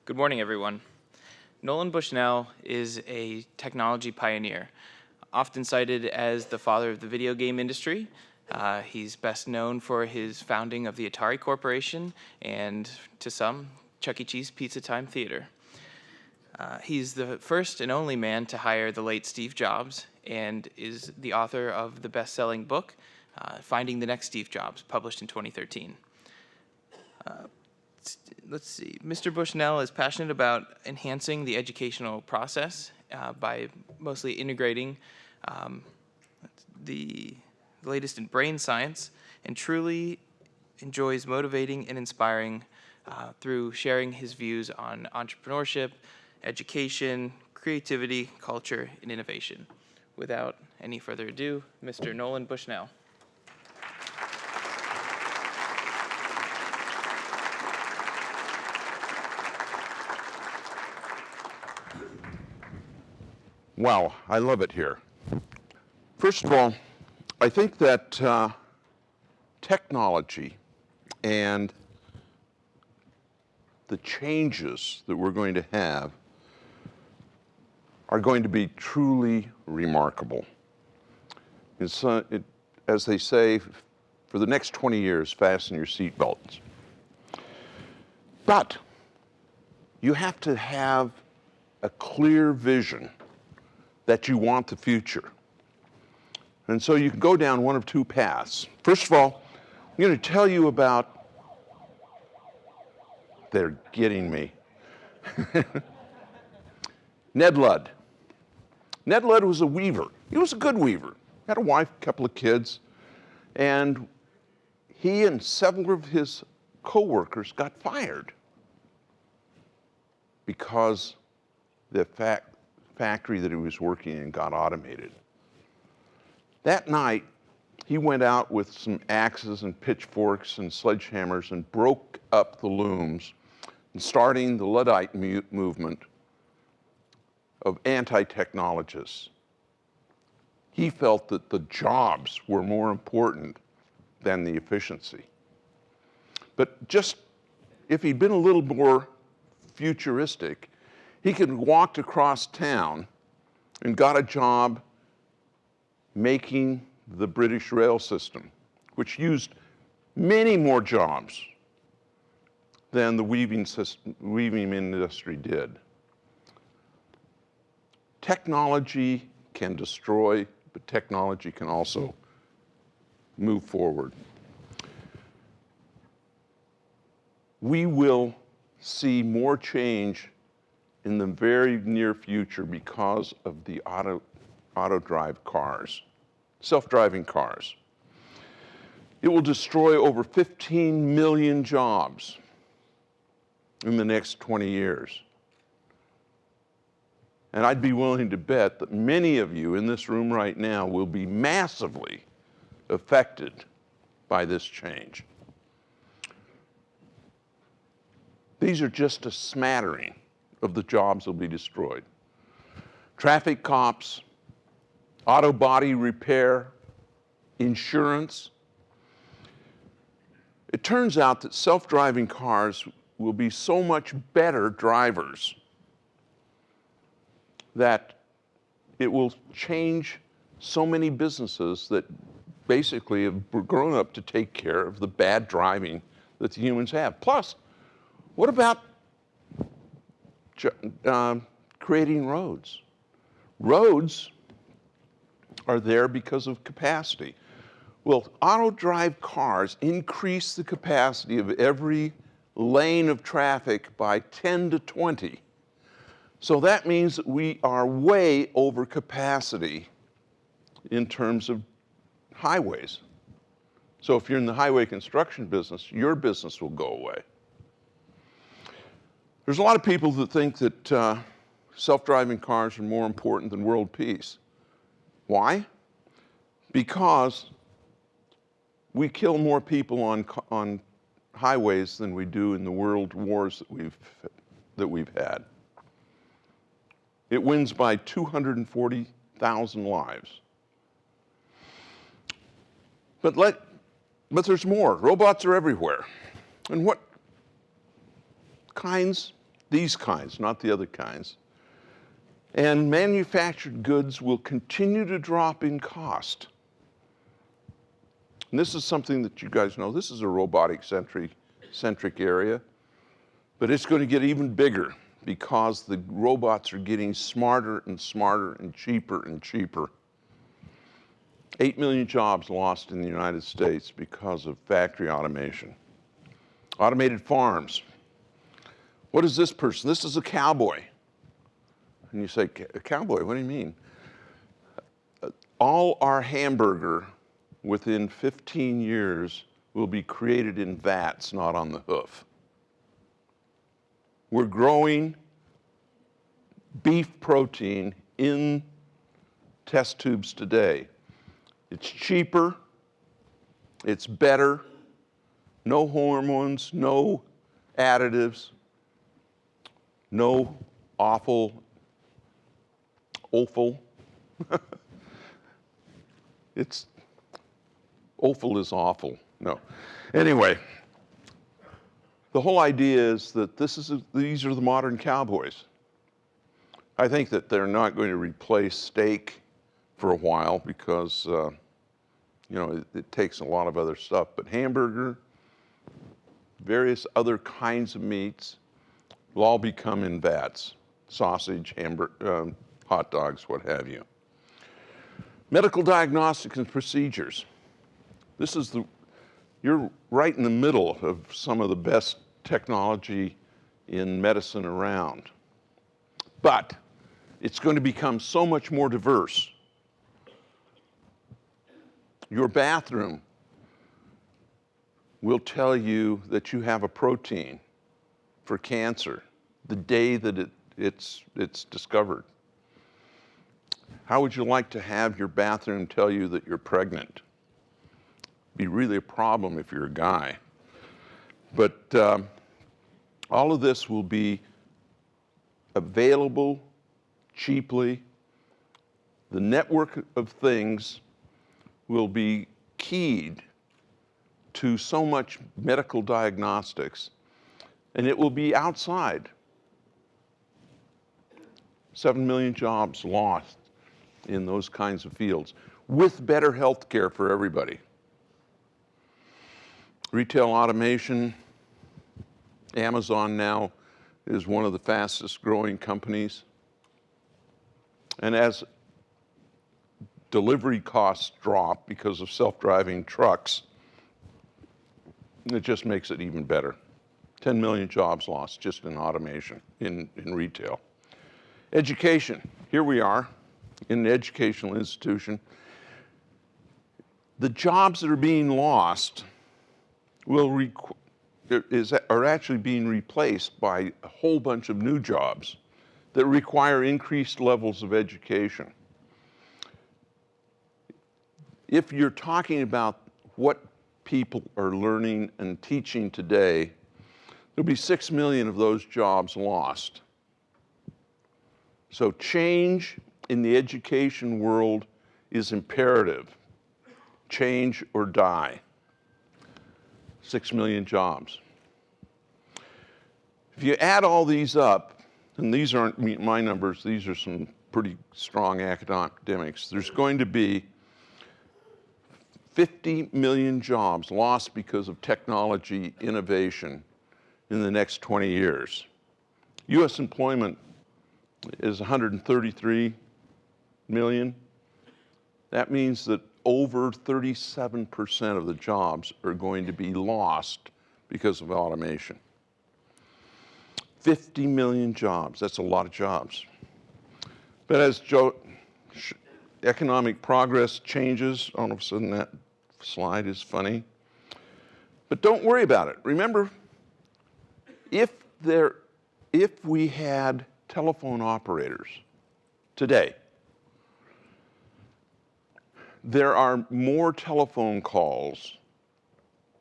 Good morning, everyone. Nolan Bushnell is a technology pioneer, often cited as the father of the video game industry. He's best known for his founding of the Atari Corporation and, to some, Chuck E. Cheese Pizza Time Theater. He's the first and only man to hire the late Steve Jobs and is the author of the best-selling book, Finding the Next Steve Jobs, published in 2013. Let's see. Mr. Bushnell is passionate about enhancing the educational process by mostly integrating the latest in brain science, and truly enjoys motivating and inspiring through sharing his views on entrepreneurship, education, creativity, culture, and innovation. Without any further ado, Mr. Nolan Bushnell. Wow, I love it here. First of all, I think that technology and the changes that we're going to have are going to be truly remarkable. As they say, for the next 20 years, fasten your seatbelts. But you have to have a clear vision that you want the future. And so you can go down one of two paths. First of all, I'm going to tell you about, they're getting me, Ned Ludd. Ned Ludd was a weaver. He was a good weaver. Had a wife, a couple of kids, and he and several of his co-workers got fired because the factory that he was working in got automated. That night, he went out with some axes and pitchforks and sledgehammers and broke up the looms, and starting the Luddite movement of anti-technologists. He felt that the jobs were more important than the efficiency. But just if he'd been a little more futuristic, he could have walked across town and got a job making the British rail system, which used many more jobs than the weaving industry did. Technology can destroy, but technology can also move forward. We will see more change in the very near future because of the auto-drive cars, self-driving cars. It will destroy over 15 million jobs in the next 20 years. And I'd be willing to bet that many of you in this room right now will be massively affected by this change. These are just a smattering of the jobs that will be destroyed. Traffic cops, auto body repair, insurance. It turns out that self-driving cars will be so much better drivers that it will change so many businesses that basically have grown up to take care of the bad driving that the humans have. Plus, what about creating roads? Roads are there because of capacity. Well, auto-drive cars increase the capacity of every lane of traffic by 10 to 20. So that means that we are way over capacity in terms of highways. So if you're in the highway construction business, your business will go away. There's a lot of people that think that self-driving cars are more important than world peace. Why? Because we kill more people on highways than we do in the world wars that we've had. It wins by 240,000 lives. But there's more. Robots are everywhere. And what kinds these kinds, not the other kinds. And manufactured goods will continue to drop in cost. And this is something that you guys know. This is a robotic-centric area, but it's going to get even bigger because the robots are getting smarter and smarter and cheaper and cheaper. 8 million jobs lost in the United States because of factory automation. Automated farms. What is this person? This is a cowboy. And you say, a cowboy, what do you mean? All our hamburger within 15 years will be created in vats, not on the hoof. We're growing beef protein in test tubes today. It's cheaper, it's better, no hormones, no additives, no offal. Offal is awful. No. Anyway, the whole idea is that these are the modern cowboys. I think that they're not going to replace steak for a while because, it takes a lot of other stuff. But hamburger, various other kinds of meats will all become in vats. Sausage, hamburger, hot dogs, what have you. Medical diagnostics and procedures. You're right in the middle of some of the best technology in medicine around. But it's going to become so much more diverse. Your bathroom will tell you that you have a protein for cancer the day that it's discovered. How would you like to have your bathroom tell you that you're pregnant? Be really a problem if you're a guy. But all of this will be available cheaply. The network of things will be keyed to so much medical diagnostics, and it will be outside. 7 million jobs lost in those kinds of fields with better health care for everybody. Retail automation. Amazon now is one of the fastest growing companies. And as delivery costs drop because of self-driving trucks, it just makes it even better. 10 million jobs lost just in automation, in retail. Education. Here we are in an educational institution. The jobs that are being lost are actually being replaced by a whole bunch of new jobs that require increased levels of education. If you're talking about what people are learning and teaching today, there'll be 6 million of those jobs lost. So change in the education world is imperative. Change or die. 6 million jobs. If you add all these up, and these aren't my numbers, these are some pretty strong academics, there's going to be 50 million jobs lost because of technology innovation in the next 20 years. U.S. employment is 133 million. That means that over 37% of the jobs are going to be lost because of automation. 50 million jobs, that's a lot of jobs. But as economic progress changes, all of a sudden that slide is funny. But don't worry about it. Remember, if we had telephone operators today, there are more telephone calls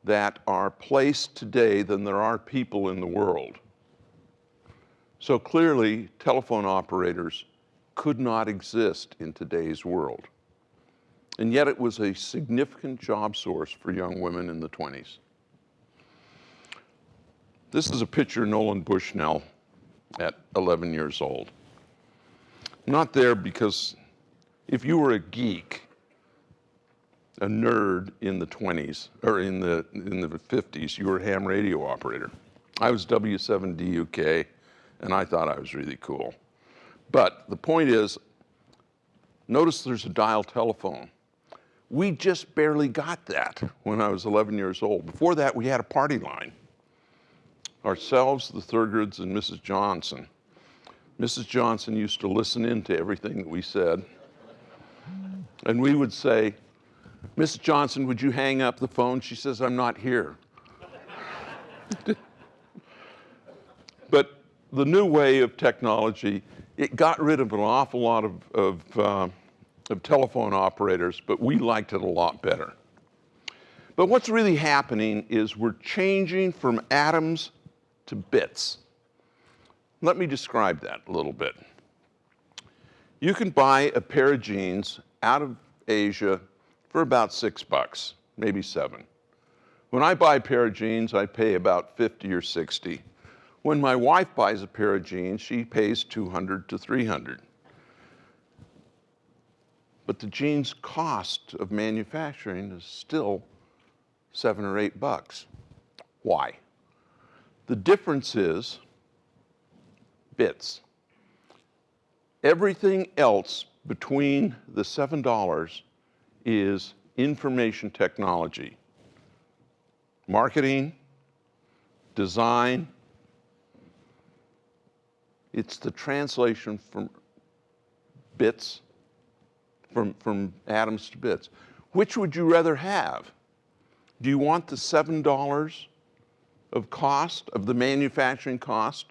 that are placed today than there are people in the world. So clearly, telephone operators could not exist in today's world. And yet it was a significant job source for young women in the 20s. This is a picture of Nolan Bushnell. at 11 years old. I'm not there because if you were a geek, a nerd in the 20s, or in the 50s, you were a ham radio operator. I was W7DUK, and I thought I was really cool. But the point is, notice there's a dial telephone. We just barely got that when I was 11 years old. Before that, we had a party line. Ourselves, the Thurgoods, and Mrs. Johnson. Mrs. Johnson used to listen in to everything that we said. And we would say, "Mrs. Johnson, would you hang up the phone?" She says, "I'm not here." But the new way of technology, it got rid of an awful lot of telephone operators, but we liked it a lot better. But what's really happening is we're changing from atoms to bits. Let me describe that a little bit. You can buy a pair of jeans out of Asia for about $6, maybe $7. When I buy a pair of jeans, I pay about $50 or $60. When my wife buys a pair of jeans, she pays $200 to $300. But the jeans cost of manufacturing is still $7 or $8. Why? The difference is bits. Everything else between the $7 is information technology. Marketing, design. It's the translation from bits, from atoms to bits. Which would you rather have? Do you want the $7 of cost, of the manufacturing cost,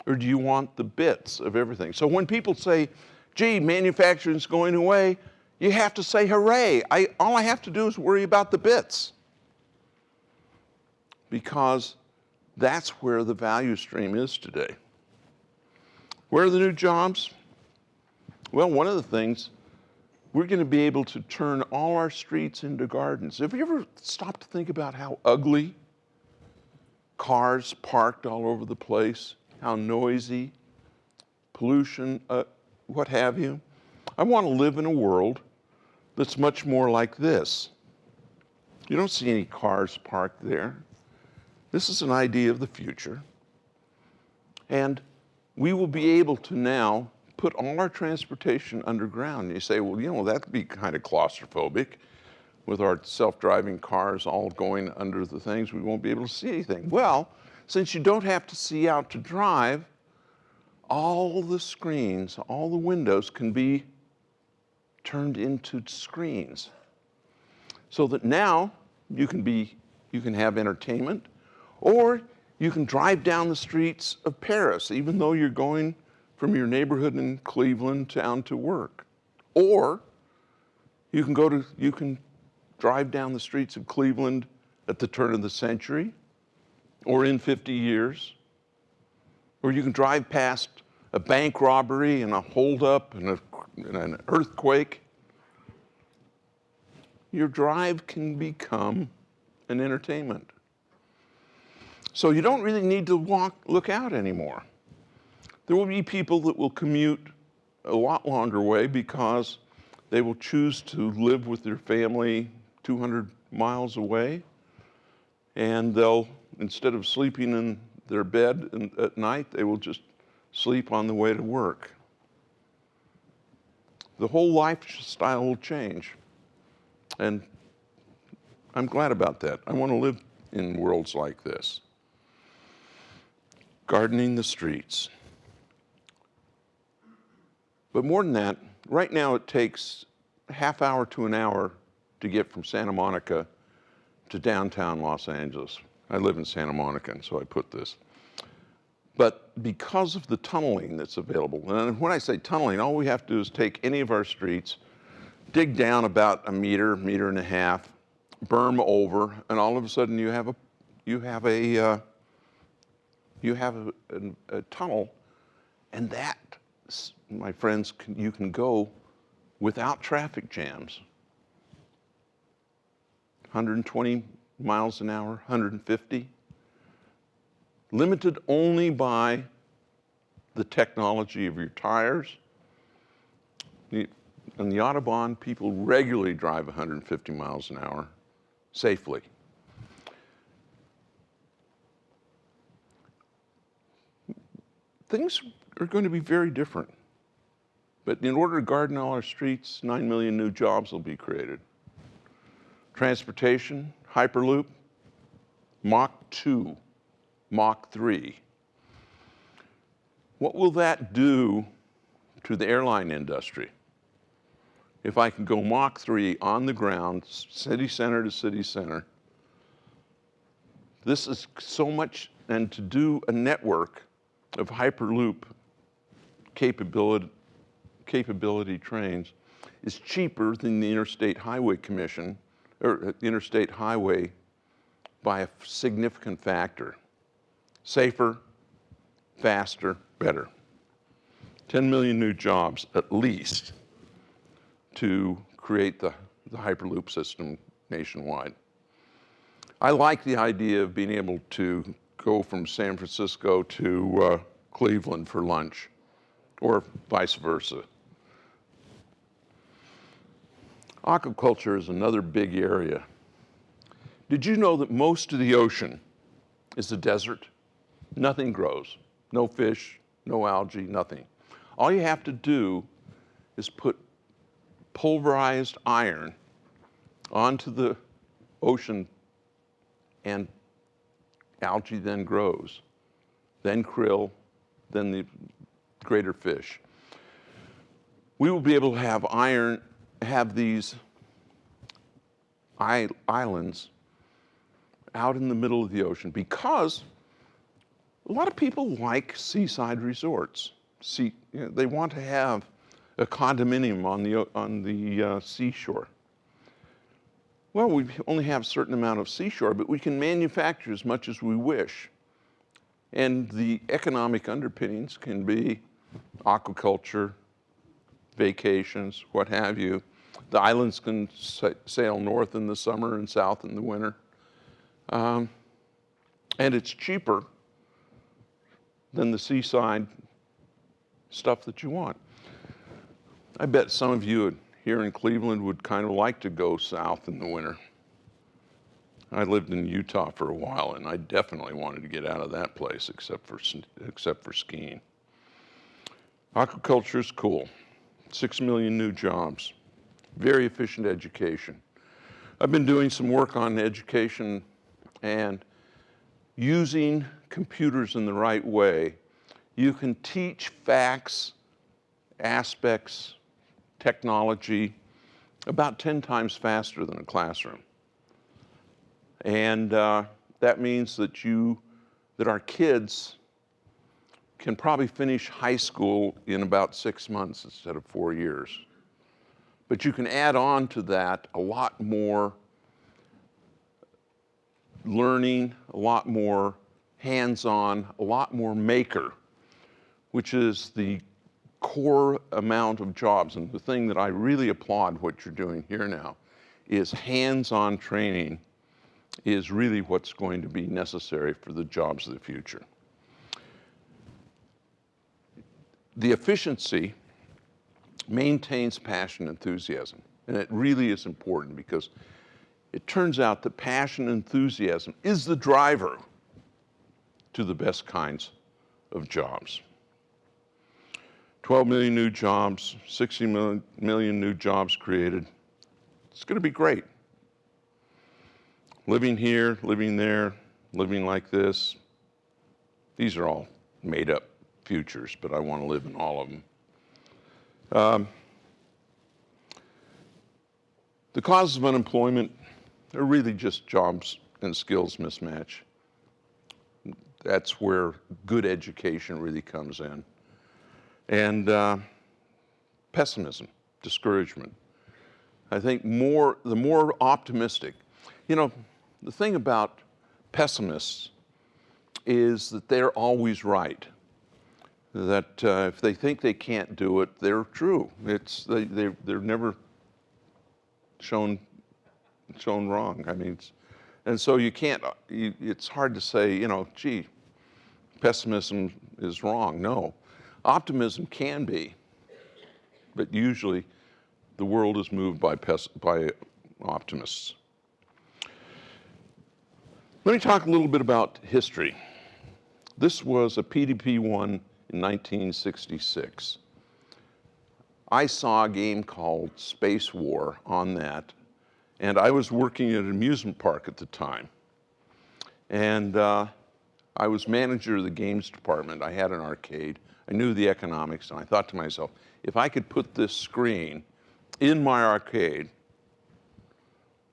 or do you want the bits of everything? So when people say, "Gee, manufacturing's going away," you have to say, "Hooray, all I have to do is worry about the bits." Because that's where the value stream is today. Where are the new jobs? Well, one of the things, we're going to be able to turn all our streets into gardens. Have you ever stopped to think about how ugly cars parked all over the place, how noisy, pollution, what have you? I want to live in a world that's much more like this. You don't see any cars parked there. This is an idea of the future. And we will be able to now put all our transportation underground. You say, well, that'd be kind of claustrophobic. With our self-driving cars all going under the things, we won't be able to see anything. Well, since you don't have to see out to drive, all the screens, all the windows can be turned into screens. So that now you can have entertainment, or you can drive down the streets of Paris, even though you're going from your neighborhood in Cleveland down to work. Or you can drive down the streets of Cleveland at the turn of the century, or in 50 years. Or you can drive past a bank robbery and a holdup and an earthquake. Your drive can become an entertainment. So you don't really need to look out anymore. There will be people that will commute a lot longer way because they will choose to live with their family 200 miles away, and they'll, instead of sleeping in their bed at night, they will just sleep on the way to work. The whole lifestyle will change, and I'm glad about that. I want to live in worlds like this. Gardening the streets. But more than that, right now it takes a half hour to an hour to get from Santa Monica to downtown Los Angeles. I live in Santa Monica, and so I put this. But because of the tunneling that's available, and when I say tunneling, all we have to do is take any of our streets, dig down about a meter and a half, berm over, and all of a sudden you have a tunnel, and that, my friends, you can go without traffic jams. 120 miles an hour, 150. Limited only by the technology of your tires. On the Autobahn, people regularly drive 150 miles an hour safely. Things are going to be very different. But in order to garden all our streets, 9 million new jobs will be created. Transportation, Hyperloop, Mach 2, Mach 3. What will that do to the airline industry? If I can go Mach 3 on the ground, city center to city center, this is so much, and to do a network of Hyperloop capability trains is cheaper than the Interstate Highway Commission, or Interstate Highway, by a significant factor. Safer, faster, better. 10 million new jobs at least to create the Hyperloop system nationwide. I like the idea of being able to go from San Francisco to Cleveland for lunch, or vice versa. Aquaculture is another big area. Did you know that most of the ocean is a desert? Nothing grows. No fish, no algae, nothing. All you have to do is put pulverized iron onto the ocean, and algae then grows, then krill, then the greater fish. We will be able to have these islands out in the middle of the ocean, because a lot of people like seaside resorts. They want to have a condominium on the seashore. Well, we only have a certain amount of seashore, but we can manufacture as much as we wish. And the economic underpinnings can be aquaculture, vacations, what have you. The islands can sail north in the summer and south in the winter. And it's cheaper than the seaside stuff that you want. I bet some of you here in Cleveland would kind of like to go south in the winter. I lived in Utah for a while, and I definitely wanted to get out of that place, except for skiing. Aquaculture is cool. 6 million new jobs. Very efficient education. I've been doing some work on education and using computers in the right way. You can teach facts, aspects, technology about 10 times faster than a classroom. And that means that our kids can probably finish high school in about 6 months instead of 4 years. But you can add on to that a lot more learning, a lot more hands-on, a lot more maker, which is the core amount of jobs. And the thing that I really applaud what you're doing here now is hands-on training is really what's going to be necessary for the jobs of the future. The efficiency maintains passion and enthusiasm. And it really is important, because it turns out that passion and enthusiasm is the driver to the best kinds of jobs. 12 million new jobs, 60 million new jobs created. It's going to be great. Living here, living there, living like this, these are all made up futures, but I want to live in all of them. The causes of unemployment are really just jobs and skills mismatch. That's where good education really comes in. And pessimism, discouragement. I think the more optimistic, the thing about pessimists is that they're always right. That if they think they can't do it, they're true. They're never shown wrong. I mean, and so you can't. It's hard to say, gee, pessimism is wrong. No, Optimism can be, but usually the world is moved by optimists. Let me talk a little bit about history. This was a PDP-1 in 1966. I saw a game called Space War on that, and I was working at an amusement park at the time. And I was manager of the games department. I had an arcade. I knew the economics, and I thought to myself, if I could put this screen in my arcade,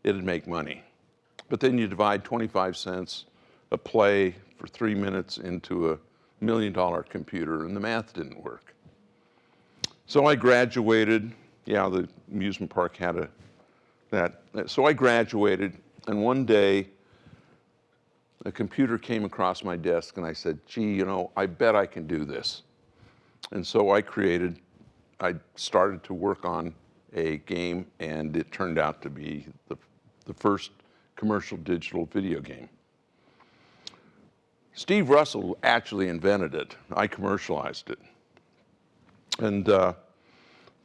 it'd make money. But then you divide 25 cents a play for 3 minutes into a $1 million computer, and the math didn't work. So I graduated. Yeah, the amusement park had so I graduated, and one day a computer came across my desk, and I said, gee, you know, I bet I can do this. And so I started to work on a game, and it turned out to be the first commercial digital video game. Steve Russell actually invented it. I commercialized it. And the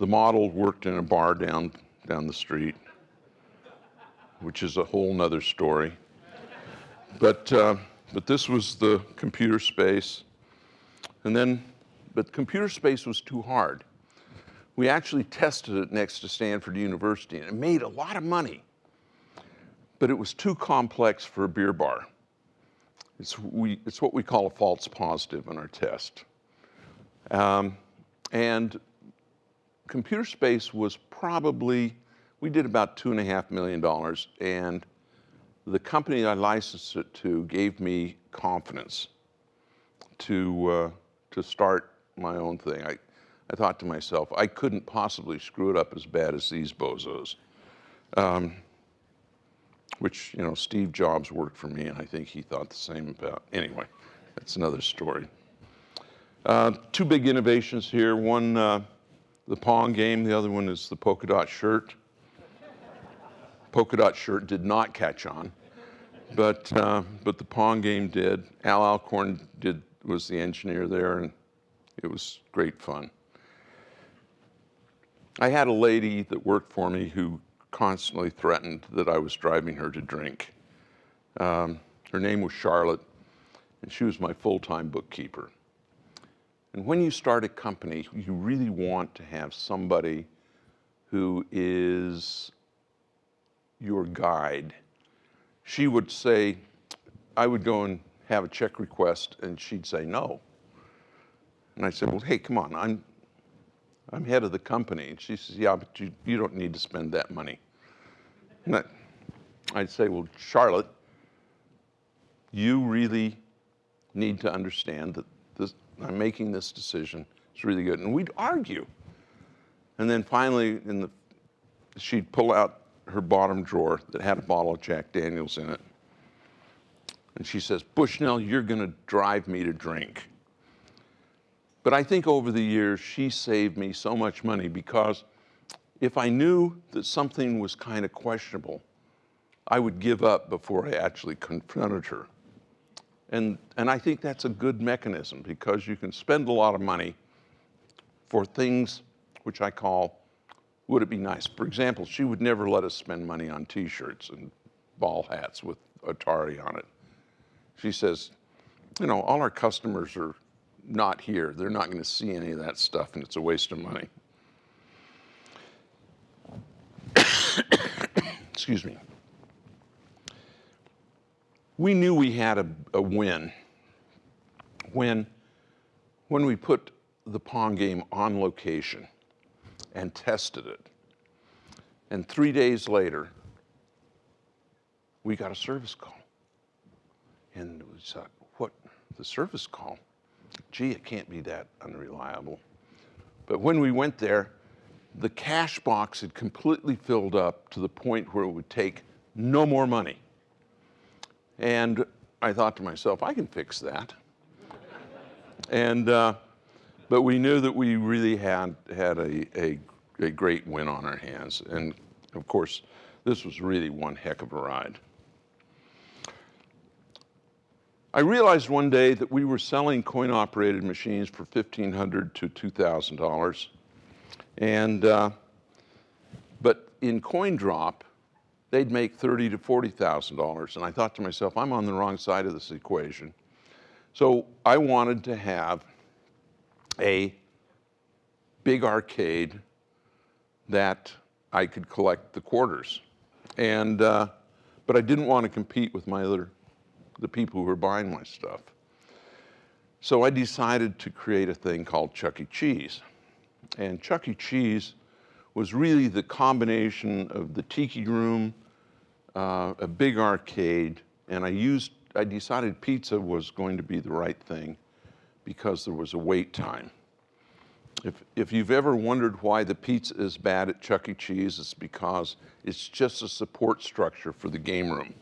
model worked in a bar down the street, which is a whole nother story. But this was the computer space. But computer space was too hard. We actually tested it next to Stanford University, and it made a lot of money. But it was too complex for a beer bar. It's what we call a false positive in our test. And computer space was probably, we did about $2.5 million, and the company I licensed it to gave me confidence to start my own thing. I thought to myself, I couldn't possibly screw it up as bad as these bozos. Which, you know, Steve Jobs worked for me, and I think he thought the same about. Anyway, that's another story. Two big innovations here. One, the Pong game. The other one is the polka dot shirt. Polka dot shirt did not catch on, but the Pong game did. Al Alcorn was the engineer there, and it was great fun. I had a lady that worked for me who constantly threatened that I was driving her to drink. Her name was Charlotte, and she was my full-time bookkeeper. And when you start a company, you really want to have somebody who is your guide. She would say, I would go and have a check request, and she'd say no. And I said, well, hey, come on, I'm head of the company. And she says, yeah, but you don't need to spend that money. And I'd say, well, Charlotte, you really need to understand that I'm making this decision. It's really good. And we'd argue. And then finally, she'd pull out her bottom drawer that had a bottle of Jack Daniels in it. And she says, Bushnell, you're going to drive me to drink. But I think over the years, she saved me so much money, because if I knew that something was kind of questionable, I would give up before I actually confronted her. And I think that's a good mechanism, because you can spend a lot of money for things which I call, would it be nice? For example, she would never let us spend money on T-shirts and ball hats with Atari on it. She says, you know, all our customers are not here. They're not going to see any of that stuff, and it's a waste of money. Excuse me. We knew we had a win when we put the Pong game on location and tested it. And 3 days later, we got a service call. And we thought, what, the service call? Gee, it can't be that unreliable. But when we went there, the cash box had completely filled up to the point where it would take no more money. And I thought to myself, I can fix that. And but we knew that we really had a great win on our hands. And of course, this was really one heck of a ride. I realized one day that we were selling coin-operated machines for $1,500 to $2,000, and but in coin drop, they'd make $30,000 to $40,000, and I thought to myself, I'm on the wrong side of this equation. So I wanted to have a big arcade that I could collect the quarters, and but I didn't want to compete with the people who were buying my stuff. So I decided to create a thing called Chuck E. Cheese. And Chuck E. Cheese was really the combination of the tiki room, a big arcade, and I decided pizza was going to be the right thing because there was a wait time. If you've ever wondered why the pizza is bad at Chuck E. Cheese, it's because it's just a support structure for the game room.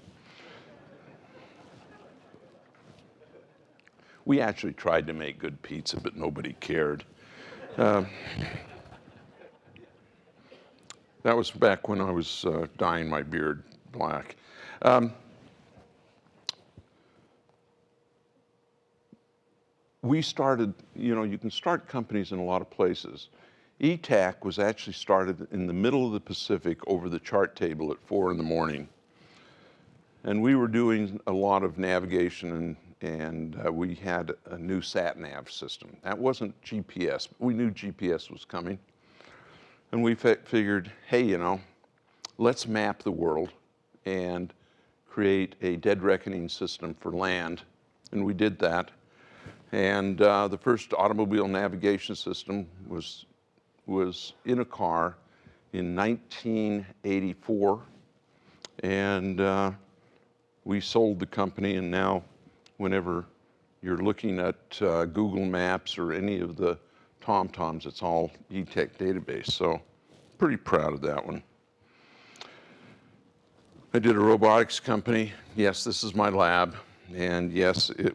We actually tried to make good pizza, but nobody cared. That was back when I was dyeing my beard black. We started, you can start companies in a lot of places. ETAC was actually started in the middle of the Pacific over the chart table at 4 in the morning. And we were doing a lot of navigation, and we had a new sat-nav system. That wasn't GPS. We knew GPS was coming. And we figured, hey, let's map the world and create a dead reckoning system for land. And we did that. And the first automobile navigation system was in a car in 1984. And we sold the company, and now whenever you're looking at Google Maps or any of the TomToms, it's all ETAC database. So pretty proud of that one. I did a robotics company. Yes, this is my lab. And yes, it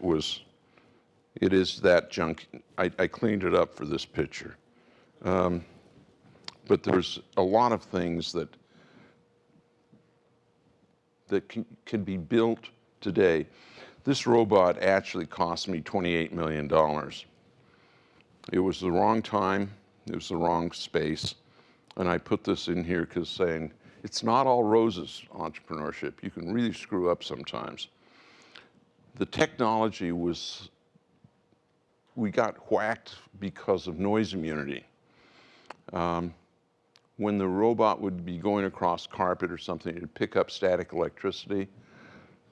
is that junk. I cleaned it up for this picture. But there's a lot of things that can be built today. This robot actually cost me $28 million. It was the wrong time, it was the wrong space, and I put this in here because saying, it's not all roses, entrepreneurship. You can really screw up sometimes. The technology we got whacked because of noise immunity. When the robot would be going across carpet or something, it would pick up static electricity.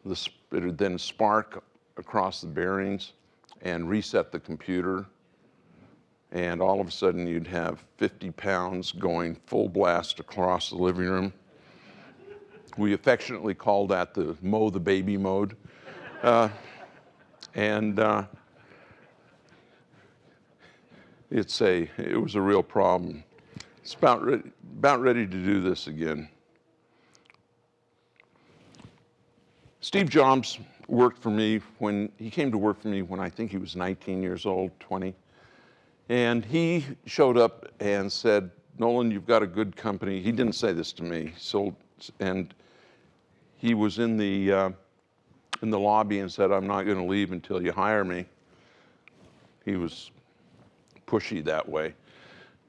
It would then spark across the bearings and reset the computer. And all of a sudden, you'd have 50 pounds going full blast across the living room. We affectionately call that the mow the baby mode. It was a real problem. It's about ready to do this again. Steve Jobs worked for me he came to work for me when I think he was 19 years old, 20. And he showed up and said, Nolan, you've got a good company. He didn't say this to me. And he was in the lobby and said, I'm not going to leave until you hire me. He was pushy that way.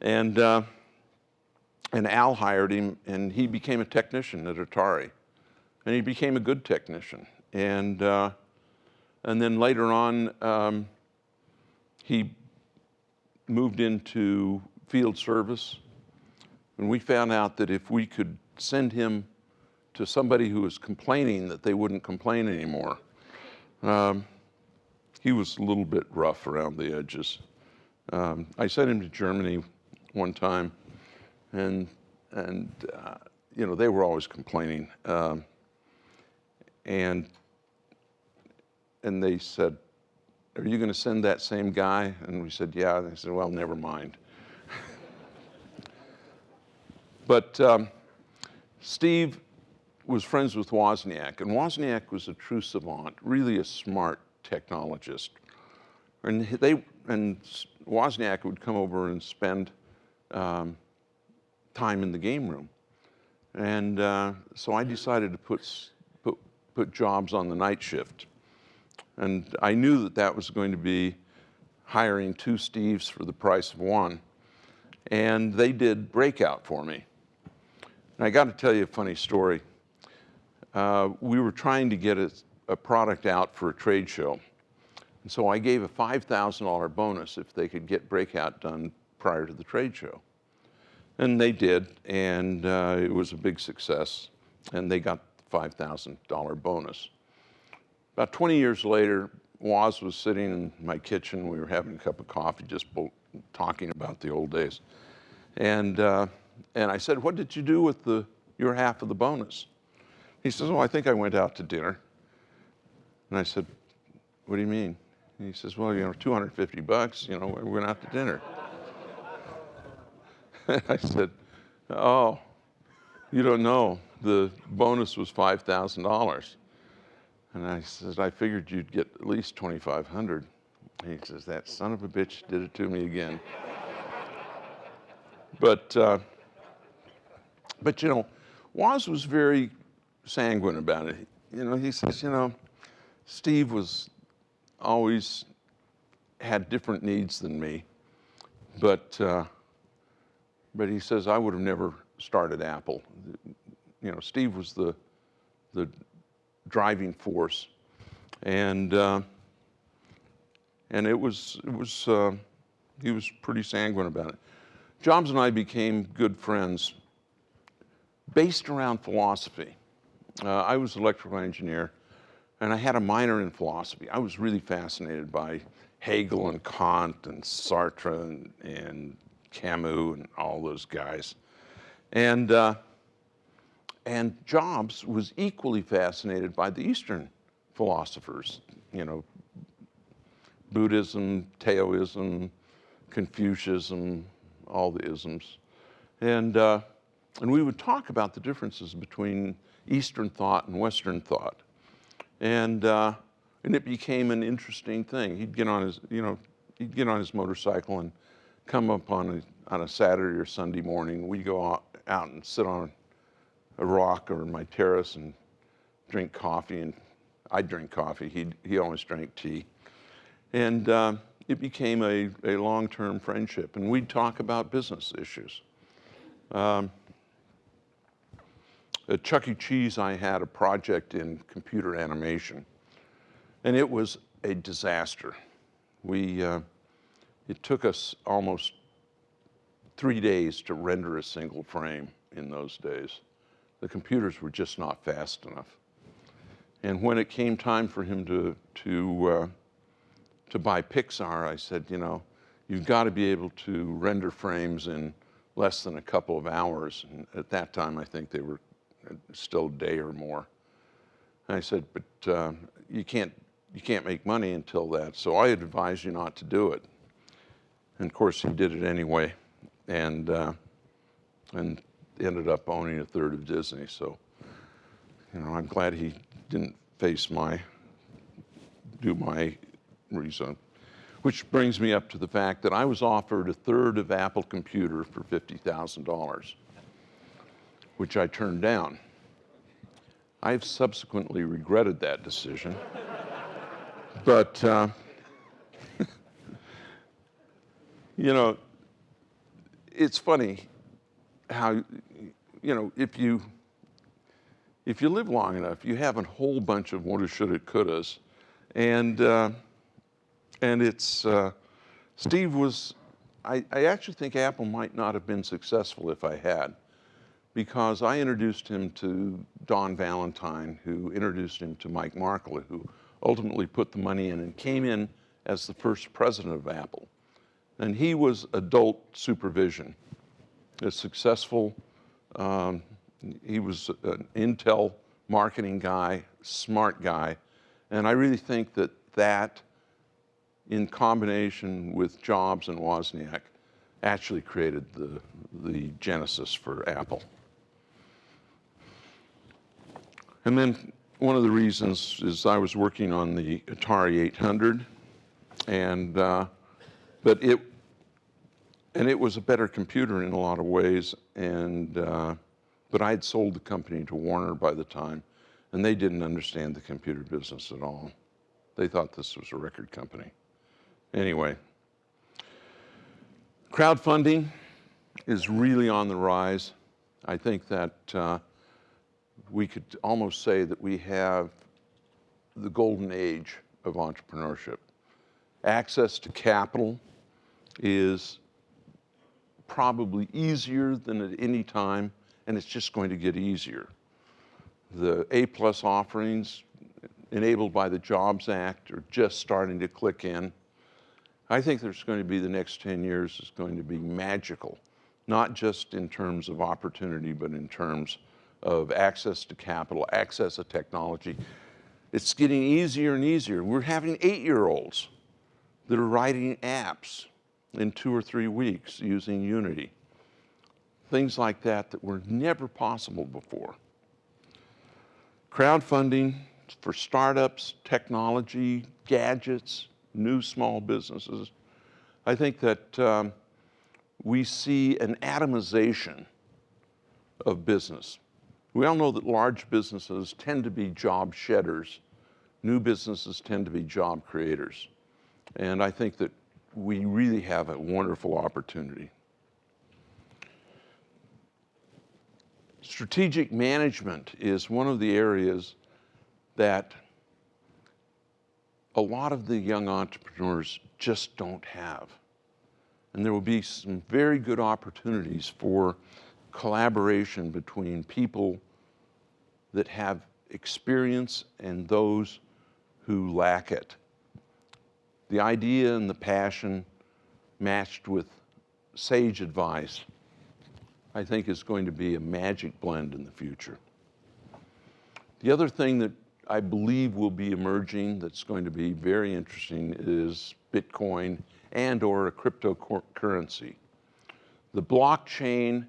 And Al hired him, and he became a technician at Atari. And he became a good technician. And then later on, he moved into field service. And we found out that if we could send him to somebody who was complaining, that they wouldn't complain anymore. He was a little bit rough around the edges. I sent him to Germany one time, and they were always complaining. And they said, are you going to send that same guy? And we said, yeah. And they said, well, never mind. But Steve was friends with Wozniak, and Wozniak was a true savant, really a smart technologist. And Wozniak would come over and spend time in the game room. And so I decided to put Jobs on the night shift. And I knew that that was going to be hiring 2 Steves for the price of 1. And they did Breakout for me. And I got to tell you a funny story. We were trying to get a product out for a trade show. And so I gave a $5,000 bonus if they could get Breakout done prior to the trade show. And they did, and it was a big success. And they got the $5,000 bonus. About 20 years later, Woz was sitting in my kitchen. We were having a cup of coffee, just talking about the old days. And I said, "What did you do with your half of the bonus?" He says, "Oh, I think I went out to dinner." And I said, "What do you mean?" And he says, "Well, $250, we went out to dinner." I said, "Oh, you don't know. The bonus was $5,000. And I said, "I figured you'd get at least $2,500. And he says, "That son of a bitch did it to me again." But Woz was very sanguine about it. He says, "Steve was always had different needs than me, but he says I would have never started Apple. Steve was the driving force, and he was pretty sanguine about it. Jobs and I became good friends based around philosophy. I was an electrical engineer, and I had a minor in philosophy. I was really fascinated by Hegel and Kant and Sartre and Camus and all those guys. And Jobs was equally fascinated by the Eastern philosophers, Buddhism, Taoism, Confucianism, all the isms. And we would talk about the differences between Eastern thought and Western thought. And it became an interesting thing. He'd get on his motorcycle and come up on a Saturday or Sunday morning. We'd go out and sit on a rock or my terrace and drink coffee. And I'd drink coffee. He always drank tea. And it became a long-term friendship. And we'd talk about business issues. At Chuck E. Cheese, I had a project in computer animation, and it was a disaster. It took us almost 3 days to render a single frame in those days. The computers were just not fast enough. And when it came time for him to buy Pixar, I said, you've got to be able to render frames in less than a couple of hours. And at that time, I think they were still a day or more. And I said, but you can't make money until that, so I advise you not to do it. And of course, he did it anyway, and ended up owning a third of Disney. So, I'm glad he didn't do my reason. Which brings me up to the fact that I was offered a third of Apple Computer for $50,000. Which I turned down. I've subsequently regretted that decision. But, it's funny how, if you live long enough, you have a whole bunch of woulda, shoulda, couldas. And it's, Steve was, I actually think Apple might not have been successful if I had. Because I introduced him to Don Valentine, who introduced him to Mike Markkula, who ultimately put the money in and came in as the first president of Apple. And he was adult supervision, a successful, he was an Intel marketing guy, smart guy. And I really think that in combination with Jobs and Wozniak actually created the genesis for Apple. And then one of the reasons is I was working on the Atari 800, but it was a better computer in a lot of ways, but I had sold the company to Warner by the time, and they didn't understand the computer business at all. They thought this was a record company. Anyway, crowdfunding is really on the rise. I think that we could almost say that we have the golden age of entrepreneurship. Access to capital is probably easier than at any time, and it's just going to get easier. The A-plus offerings enabled by the Jobs Act are just starting to click in. I think there's going to be the next 10 years is going to be magical, not just in terms of opportunity, but in terms of access to capital, access to technology. It's getting easier and easier. We're having 8-year-olds that are writing apps in 2 or 3 weeks using Unity. Things like that that were never possible before. Crowdfunding for startups, technology, gadgets, new small businesses. I think that we see an atomization of business. We all know that large businesses tend to be job shedders. New businesses tend to be job creators. And I think that we really have a wonderful opportunity. Strategic management is one of the areas that a lot of the young entrepreneurs just don't have. And there will be some very good opportunities for collaboration between people that have experience and those who lack it. The idea and the passion matched with sage advice, I think, is going to be a magic blend in the future. The other thing that I believe will be emerging that's going to be very interesting is Bitcoin and or a cryptocurrency. The blockchain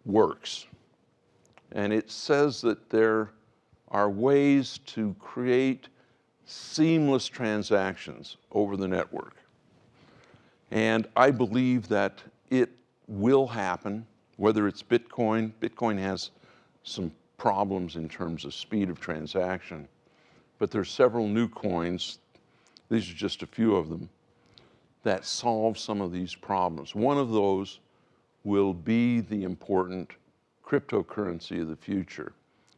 works, and it says that there are ways to create seamless transactions over the network. And I believe that it will happen, whether it's Bitcoin. Bitcoin has some problems in terms of speed of transaction, but there's several new coins, these are just a few of them, that solve some of these problems. One of those will be the important cryptocurrency of the future,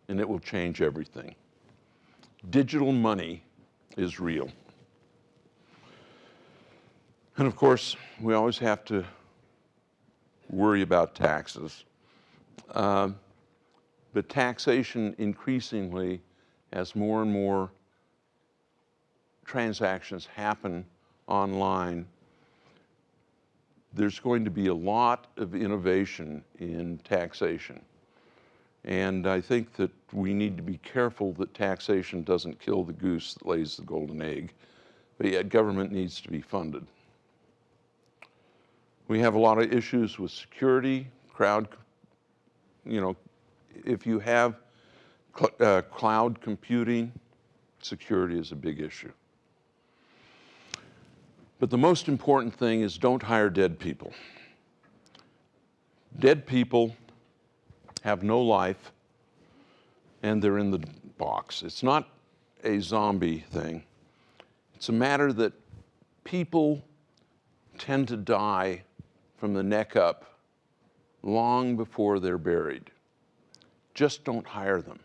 and it will change everything. Digital money is real. And of course, we always have to worry about taxes. But taxation increasingly, as more and more transactions happen online, there's going to be a lot of innovation in taxation. And I think that we need to be careful that taxation doesn't kill the goose that lays the golden egg, but yet government needs to be funded. We have a lot of issues with security, if you have cloud computing, security is a big issue. But the most important thing is don't hire dead people. Dead people have no life, and they're in the box. It's not a zombie thing. It's a matter that people tend to die from the neck up long before they're buried. Just don't hire them.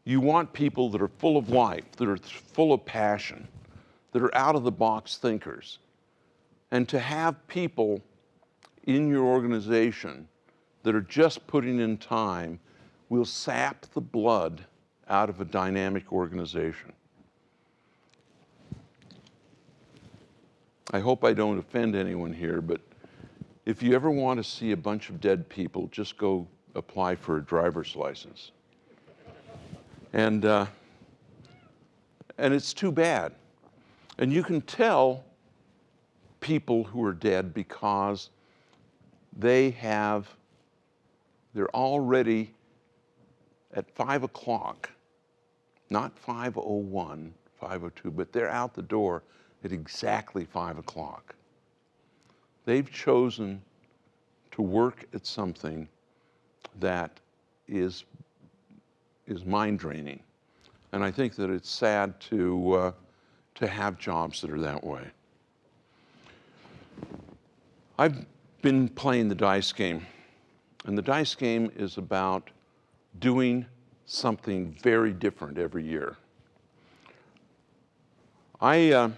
You want people that are full of life, that are full of passion, that are out-of-the-box thinkers. And to have people in your organization that are just putting in time will sap the blood out of a dynamic organization. I hope I don't offend anyone here, but if you ever want to see a bunch of dead people, just go apply for a driver's license. And it's too bad. And you can tell people who are dead because they're already at 5 o'clock, not 5:01, 5:02, but they're out the door at exactly 5 o'clock. They've chosen to work at something that is mind draining. And I think that it's sad to have jobs that are that way. I've been playing the dice game, and the dice game is about doing something very different every year. And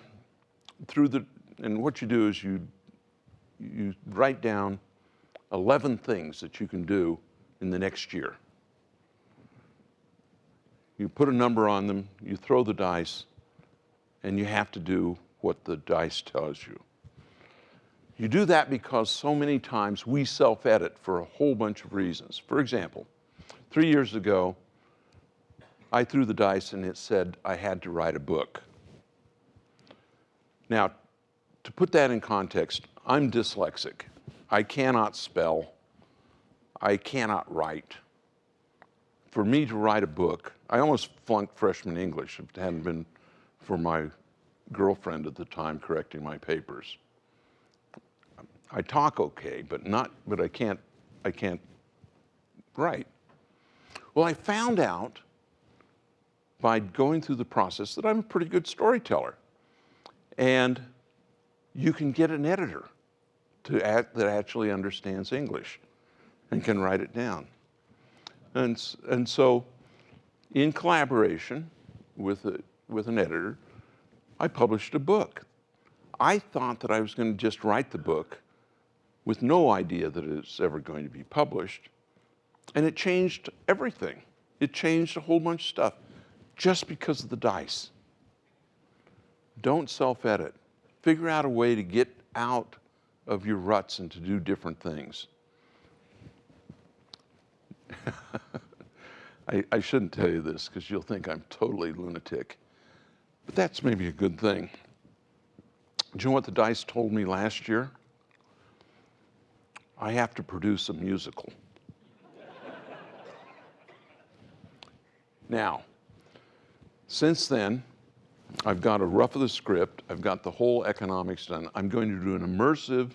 what you do is you write down 11 things that you can do in the next year. You put a number on them, you throw the dice, and you have to do what the dice tells you. You do that because so many times we self-edit for a whole bunch of reasons. For example, 3 years ago, I threw the dice and it said I had to write a book. Now, to put that in context, I'm dyslexic. I cannot spell. I cannot write. For me to write a book, I almost flunked freshman English if it hadn't been for my girlfriend at the time correcting my papers. I talk okay, but I can't write. Well, I found out by going through the process that I'm a pretty good storyteller. And you can get an editor that actually understands English and can write it down. And so, in collaboration with an editor, I published a book. I thought that I was going to just write the book with no idea that it's ever going to be published. And it changed everything. It changed a whole bunch of stuff just because of the dice. Don't self-edit. Figure out a way to get out of your ruts and to do different things. I shouldn't tell you this because you'll think I'm totally lunatic. But that's maybe a good thing. Do you know what the dice told me last year? I have to produce a musical. Now, since then, I've got a rough of the script. I've got the whole economics done. I'm going to do an immersive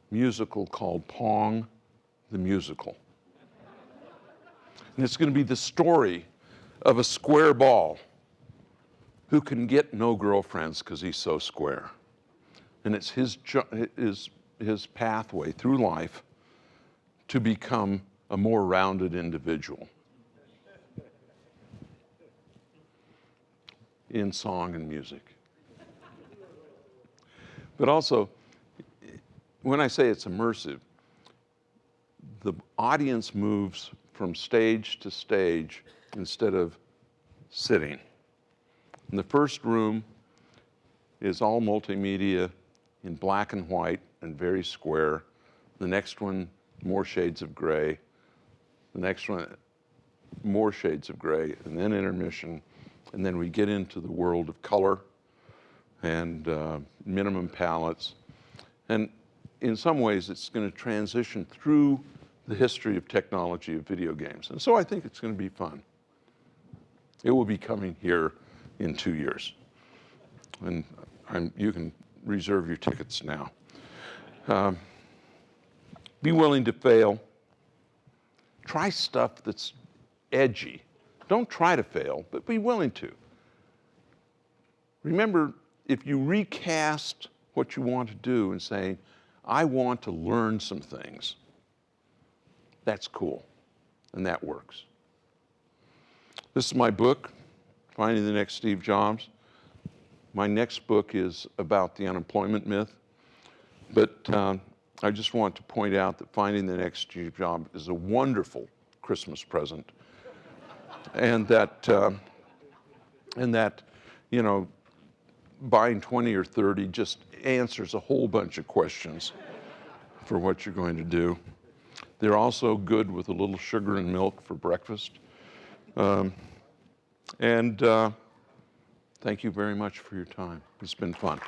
musical called Pong the Musical. And it's going to be the story of a square ball who can get no girlfriends because he's so square. And it's his pathway through life to become a more rounded individual in song and music. But also, when I say it's immersive, the audience moves from stage to stage instead of sitting. And the first room is all multimedia in black and white and very square. The next one, more shades of gray. The next one, more shades of gray, and then intermission. And then we get into the world of color and minimum palettes. And in some ways, it's going to transition through the history of technology of video games. And so I think it's going to be fun. It will be coming here in 2 years. And you can reserve your tickets now. Be willing to fail. Try stuff that's edgy. Don't try to fail, but be willing to. Remember, if you recast what you want to do and say, I want to learn some things, that's cool, and that works. This is my book, Finding the Next Steve Jobs. My next book is about the unemployment myth, but I just want to point out that Finding the Next Steve Jobs is a wonderful Christmas present, and that you know, buying 20 or 30 just answers a whole bunch of questions for what you're going to do. They're also good with a little sugar and milk for breakfast. Thank you very much for your time. It's been fun.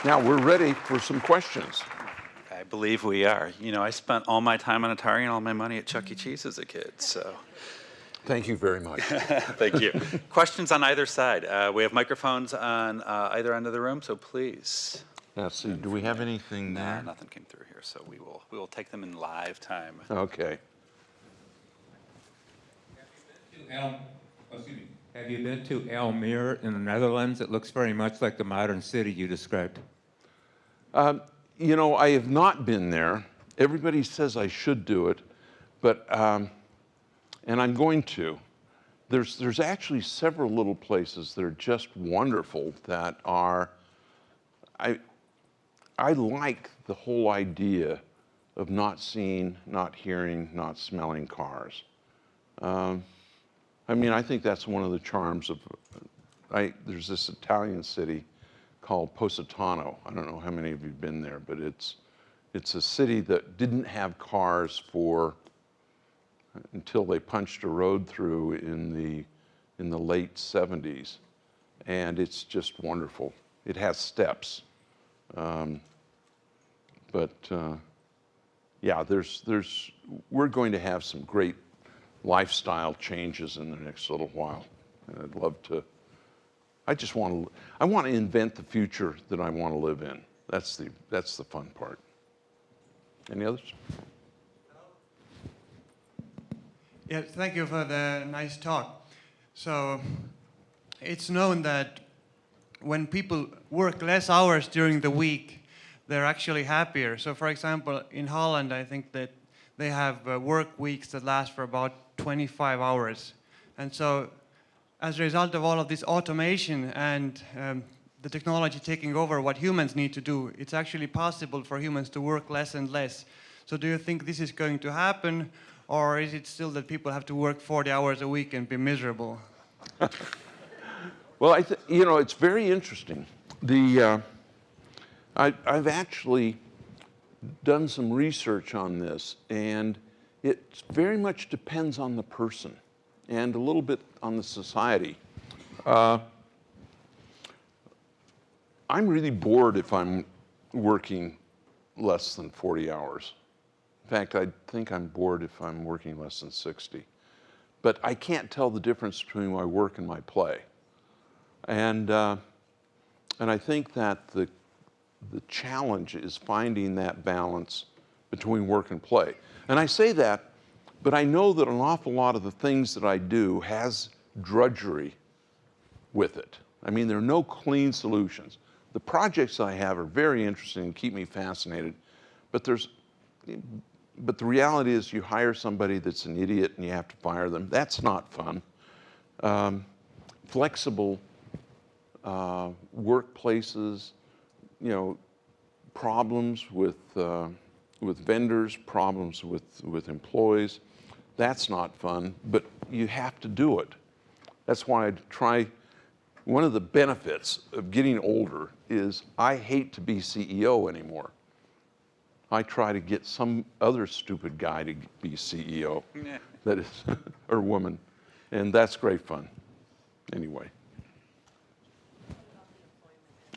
Now we're ready for some questions. I believe we are. You know, I spent all my time on Atari and all my money at Chuck E. Cheese as a kid, so. Thank you very much. Thank you. Questions on either side. We have microphones on either end of the room, so please. Let's see, do we have anything No, there? nothing came through here, so we will take them in live time. Okay. Have you been to Almere in the Netherlands? It looks very much like the modern city you described. You know, I have not been there. Everybody says I should do it, but, and I'm going to. There's actually several little places that are just wonderful that are, I like the whole idea of not seeing, not hearing, not smelling cars. I mean, I think that's one of the charms of, there's this Italian city called Positano. I don't know how many of you have been there, but it's a city that didn't have cars until they punched a road through in the late 70s. And it's just wonderful. It has steps. Yeah, we're going to have some great lifestyle changes in the next little while. And I'd love to, I want to invent the future that I want to live in. That's the fun part. Any others? Yeah, thank you for the nice talk. So it's known that when people work less hours during the week, they're actually happier. So for example, in Holland, I think that they have work weeks that last for about 25 hours. And so as a result of all of this automation and the technology taking over what humans need to do, it's actually possible for humans to work less and less. So do you think this is going to happen, or is it still that people have to work 40 hours a week and be miserable? Well, you know, it's very interesting. I've actually done some research on this, and it very much depends on the person and a little bit on the society. I'm really bored if I'm working less than 40 hours. In fact, I think I'm bored if I'm working less than 60. But I can't tell the difference between my work and my play. And I think that the challenge is finding that balance between work and play. And I say that, but I know that an awful lot of the things that I do has drudgery with it. I mean, there are no clean solutions. The projects I have are very interesting and keep me fascinated, but the reality is you hire somebody that's an idiot and you have to fire them. That's not fun. Flexible workplaces, you know, problems with vendors, problems with employees, that's not fun, but you have to do it. That's why one of the benefits of getting older is I hate to be CEO anymore. I try to get some other stupid guy to be CEO, that is, or woman, and that's great fun. Anyway.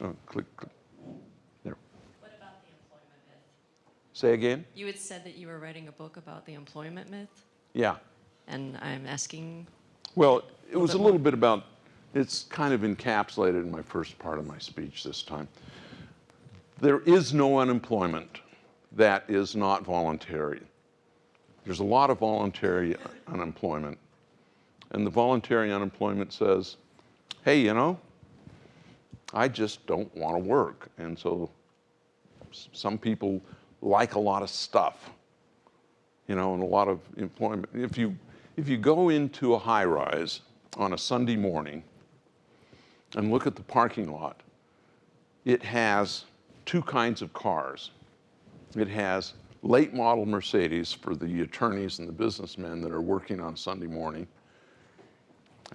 Oh, click. There. What about the employment myth? Say again? You had said that you were writing a book about the employment myth, Yeah. and I'm asking. Well, it was a little bit about, it's kind of encapsulated in my first part of my speech this time. There is no unemployment that is not voluntary. There's a lot of voluntary unemployment. And the voluntary unemployment says, hey, you know, I just don't want to work. And so some people like a lot of stuff, you know, and a lot of employment. If you go into a high-rise on a Sunday morning and look at the parking lot, it has two kinds of cars. It has late model Mercedes for the attorneys and the businessmen that are working on Sunday morning,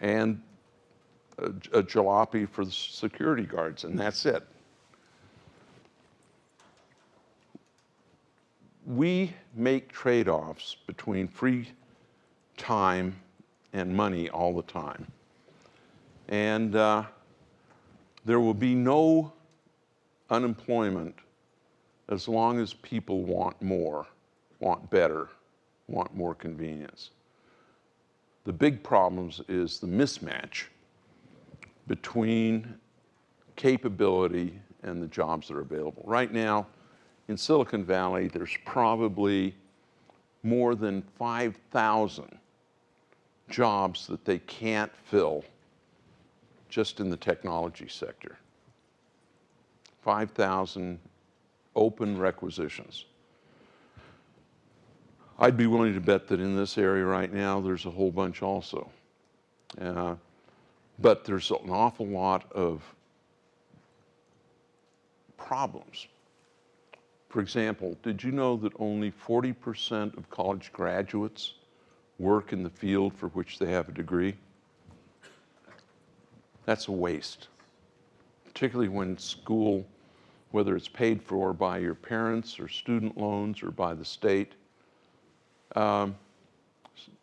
and a jalopy for the security guards, and that's it. We make trade-offs between free time and money all the time. And there will be no unemployment as long as people want more, want better, want more convenience. The big problems is the mismatch between capability and the jobs that are available. Right now, in Silicon Valley, there's probably more than 5,000 jobs that they can't fill just in the technology sector. 5,000 open requisitions. I'd be willing to bet that in this area right now, there's a whole bunch also. But there's an awful lot of problems. For example, did you know that only 40% of college graduates work in the field for which they have a degree? That's a waste, particularly when school, whether it's paid for by your parents or student loans or by the state,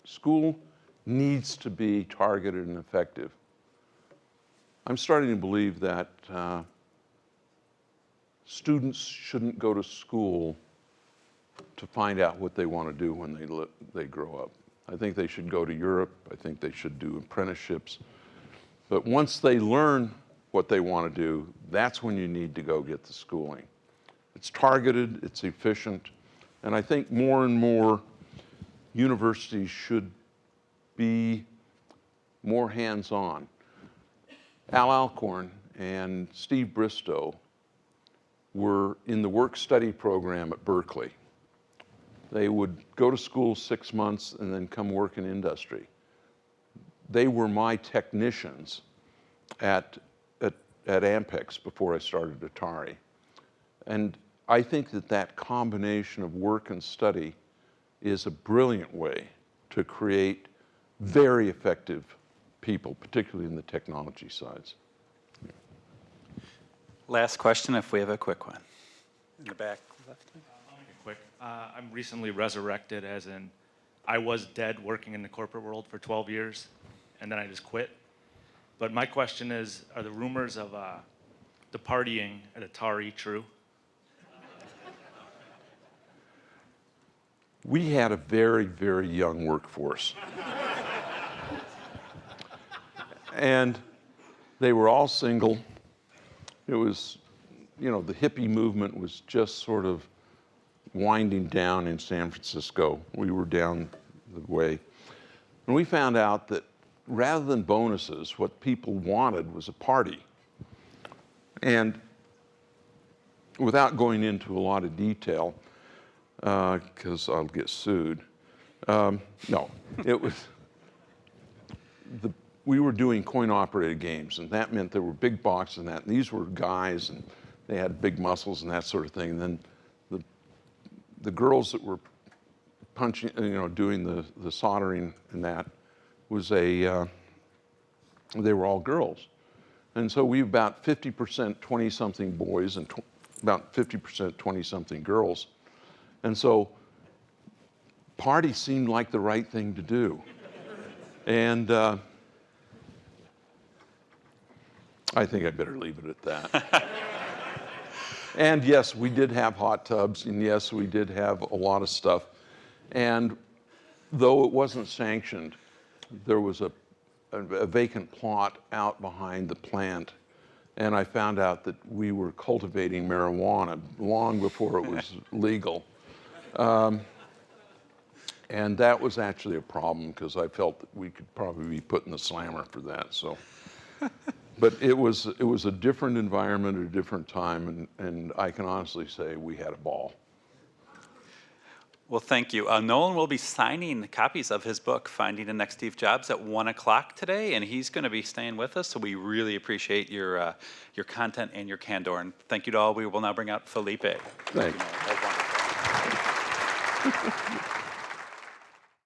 school needs to be targeted and effective. I'm starting to believe that students shouldn't go to school to find out what they want to do when they grow up. I think they should go to Europe. I think they should do apprenticeships. But once they learn what they want to do, that's when you need to go get the schooling. It's targeted, it's efficient, and I think more and more universities should be more hands-on. Al Alcorn and Steve Bristow were in the work-study program at Berkeley. They would go to school 6 months and then come work in industry. They were my technicians at Ampex before I started Atari. And I think that that combination of work and study is a brilliant way to create very effective people, particularly in the technology sides. Last question, if we have a quick one. In the back left. I'll make it quick. I'm recently resurrected, as in I was dead working in the corporate world for 12 years, and then I just quit. But my question is, are the rumors of the partying at Atari true? We had a very, very young workforce. And they were all single. It was, you know, the hippie movement was just sort of winding down in San Francisco. We were down the way. And we found out that rather than bonuses, what people wanted was a party. And without going into a lot of detail, because I'll get sued, no, it was, we were doing coin-operated games, and that meant there were big boxes and that. And these were guys, and they had big muscles and that sort of thing. And then the girls that were punching, you know, doing the soldering and that was they were all girls. And so we about 50% 20-something boys and about 50% 20-something girls. And so party seemed like the right thing to do. And I think I better leave it at that. And yes, we did have hot tubs, and yes, we did have a lot of stuff. And though it wasn't sanctioned, there was a vacant plot out behind the plant, and I found out that we were cultivating marijuana long before it was legal. And that was actually a problem because I felt that we could probably be put in the slammer for that. So, but it was a different environment at a different time, and I can honestly say we had a ball. Well, thank you. Nolan will be signing copies of his book, Finding the Next Steve Jobs, at 1 o'clock today, and he's going to be staying with us, so we really appreciate your content and your candor. And thank you to all. We will now bring out Felipe. Thanks. That was wonderful.